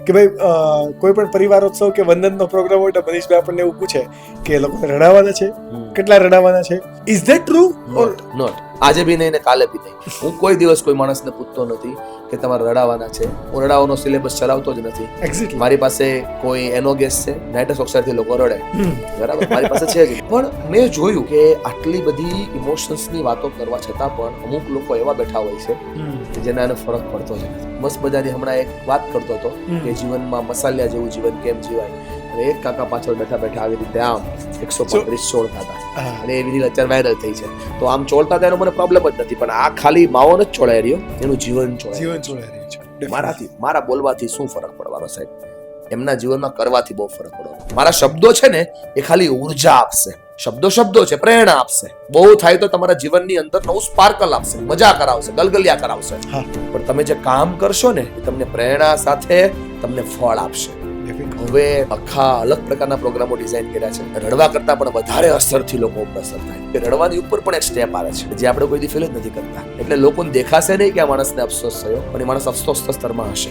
કે ભાઈ કોઈ પણ પરિવારોત્સવ કે વંદનનો પ્રોગ્રામ હોય તો મનીષભાઈ આપણને એવું પૂછે કે એ લોકોને રડાવવાના છે, કેટલા રડાવવાના છે. Is that true? નોટ આજે બી નહીં ને કાલે બી નહીં. હું કોઈ દિવસ કોઈ માણસને પૂછતો નથી કે તમારે રડાવવાના છે. હું રડાવવાનો સિલેબસ ચલાવતો જ નથી. એક્ઝેક્ટલી. મારી પાસે કોઈ એનો ગેસ છે, નાઇટ્રસ ઓક્સાઇડથી લોકો રડે, બરાબર, મારી પાસે છે જ. પણ મેં જોયું કે આટલી બધી ઇમોશન્સની વાતો કરવા છતાં પણ અમુક લોકો એવા બેઠા હોય છે કે જેના એને ફરક પડતો જ નથી. મસ્ત મજાની હમણાં એક વાત કરતો હતો કે જીવનમાં મસાલિયા જેવું જીવન કેમ જીવાય, અને એક કાકા પાછળ બેઠા બેઠા આવી રીતે આમ 135 ચોળતા હતા અને એવી રીતે અત્યારે વાયરલ થઈ છે. તો આમ ચોળતા હતા એનો મને પ્રોબ્લેમ જ નથી, પણ આ ખાલી માવો નથી ચોળાઈ રહ્યો, એનું જીવન ચોળાઈ રહ્યું છે. મારા બોલવાથી શું ફરક પડવાનો સાહેબ? એમના જીવનમાં કરવાથી બહુ ફરક પડવાનો. મારા શબ્દો છે ને એ ખાલી ઉર્જા આપશે, શબ્દો છે, પ્રેરણા આપશે. બહુ થાય તો તમારા જીવનની અંદર નવું સ્પાર્કલ આપશે, મજા કરાવશે, ગલગલિયા કરાવશે. પણ તમે જે કામ કરશો ને એ તમને પ્રેરણા સાથે તમને ફળ આપશે. હવે આખા અલગ પ્રકારના પ્રોગ્રામો ડિઝાઇન કર્યા છે. રડવા કરતા પણ વધારે અસરથી લોકો ઉપર અસર થાય. કે રડવાની ઉપર પણ એક સ્ટેપ આવે છે જે આપણે કોઈ દી ફીલ જ નથી કરતા. એટલે લોકોને દેખાશે નહીં કે આ માણસને અફસોસ થયો, પણ એ માણસ અફસોસના સ્તરમાં હશે.